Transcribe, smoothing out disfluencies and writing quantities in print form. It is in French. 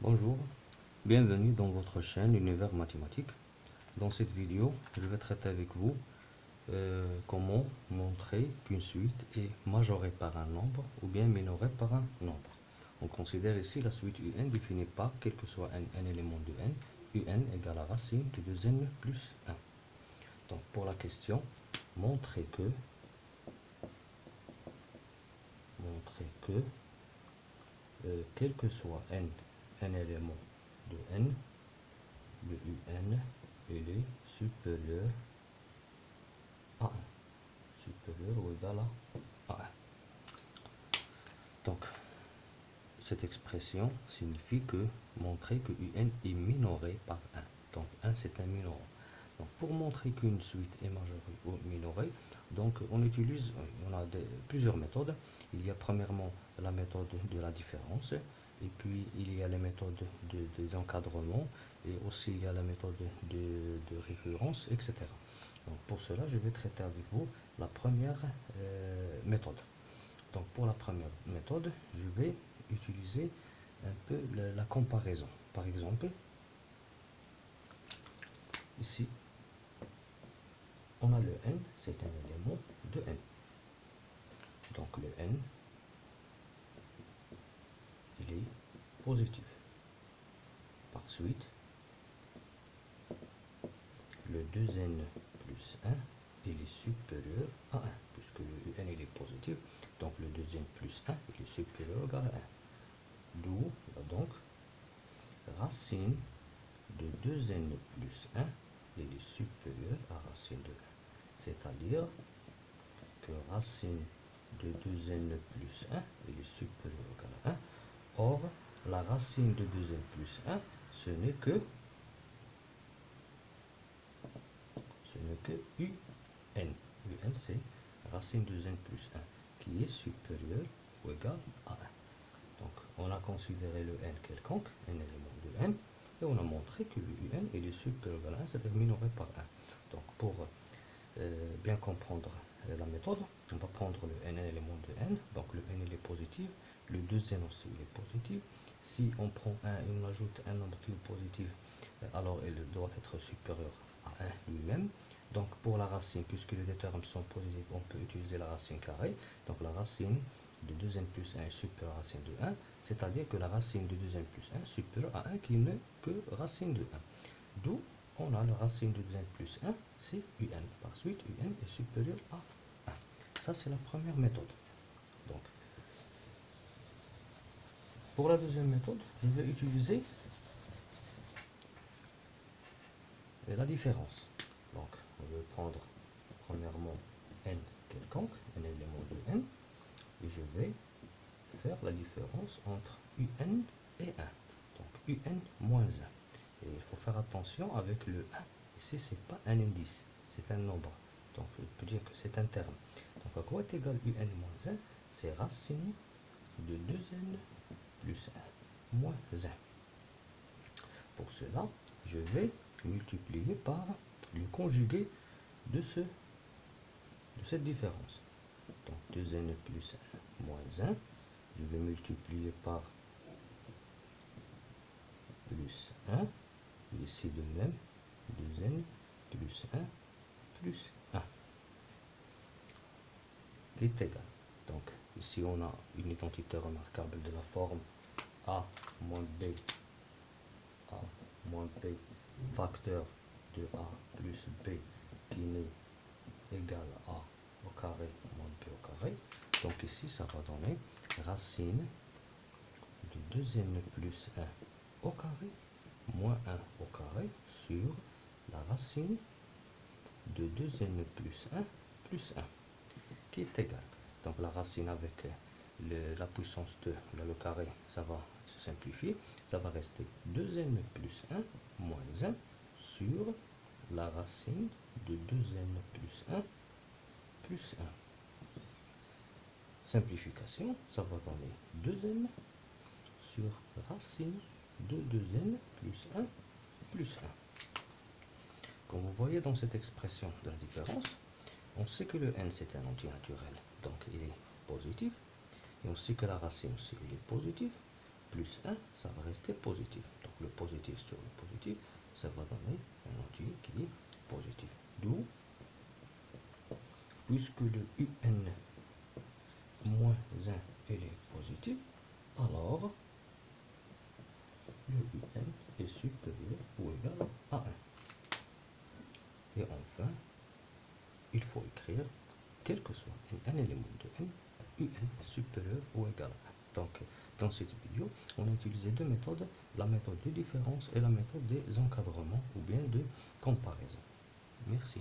Bonjour, bienvenue dans votre chaîne Univers Mathématique. Dans cette vidéo, je vais traiter avec vous comment montrer qu'une suite est majorée par un nombre ou bien minorée par un nombre. On considère ici la suite UN définie par quel que soit un élément de n, UN égale la racine de 2n plus 1. Donc pour la question, montrer que quel que soit un élément de n, le UN il est supérieur à 1, supérieur ou égal à 1. Donc, cette expression signifie que montrer que UN est minoré par 1. Donc, 1 c'est un minorant. Donc, pour montrer qu'une suite est majorée ou minorée, donc on a plusieurs méthodes. Il y a premièrement la méthode de la différence, et puis il y a les méthodes des encadrements, et aussi il y a la méthode de récurrence, etc. Donc pour cela, je vais traiter avec vous la première méthode. Donc pour la première méthode, je vais utiliser un peu la comparaison. Par exemple, ici, on a le n, c'est un élément de n. Donc le n, il est positif. Par suite, le 2n plus 1, il est supérieur à 1, puisque le n il est positif. Donc le 2n plus 1, il est supérieur ou égal à 1. D'où, donc, racine de 2n plus 1, il est supérieur à racine de 1. C'est-à-dire que racine de 2n plus 1, il est supérieur ou égal à 1. Or, la racine de 2n plus 1, ce n'est que un. Un, c'est racine de 2n plus 1, qui est supérieur ou égal à 1. Donc, on a considéré le n quelconque, un élément de n, et on a montré que le un il est supérieur à 1, c'est-à-dire minoré par 1. Donc, pour bien comprendre la méthode, on va prendre le n, un élément de n, donc le n il est positif, le 2n aussi il est positif. Si on prend 1 et on ajoute un nombre qui est positif, alors il doit être supérieur à 1 lui-même. Donc pour la racine, puisque les deux termes sont positifs, on peut utiliser la racine carrée. Donc la racine de 2n plus 1 est supérieure à la racine de 1, c'est-à-dire que la racine de 2n plus 1 est supérieure à 1 qui n'est que racine de 1. D'où on a la racine de 2n plus 1, c'est un. Par suite, un est supérieur à 1. Ça, c'est la première méthode. Donc, pour la deuxième méthode, je vais utiliser la différence. Donc, on va prendre premièrement n quelconque, un élément de n, et je vais faire la différence entre un et 1. Donc, un moins 1. Et il faut faire attention avec le 1. Ici, ce n'est pas un indice, c'est un nombre. Donc, je peux dire que c'est un terme. Donc, à quoi est égal un moins 1? C'est racine de 2n plus 1 moins 1. Pour cela, je vais multiplier par le conjugué de cette différence. Donc 2n plus 1 moins 1, je vais multiplier par plus 1, ici de même, 2n plus 1 plus 1, qui est égal. Donc ici on a une identité remarquable de la forme a moins b, a moins b facteur de a plus b qui n'est égal à a au carré moins b au carré. Donc ici ça va donner racine de 2n plus 1 au carré moins 1 au carré sur la racine de 2n plus 1 plus 1 qui est égal. Donc la racine avec la puissance 2, là, le carré, ça va se simplifier. Ça va rester 2n plus 1 moins 1 sur la racine de 2n plus 1 plus 1. Simplification, ça va donner 2n sur racine de 2n plus 1 plus 1. Comme vous voyez dans cette expression de la différence, on sait que le n c'est un entier naturel, donc il est positif. Et on sait que la racine aussi il est positif, plus 1, ça va rester positif. Donc le positif sur le positif, ça va donner un entier qui est positif. D'où, puisque le UN moins 1 il est positif, alors le UN est supérieur ou égal à 1. Et enfin, il faut écrire, quel que soit un élément de n, UN supérieur ou égal à 1. Donc, dans cette vidéo, on a utilisé deux méthodes, la méthode de différence et la méthode des encadrements ou bien de comparaison. Merci.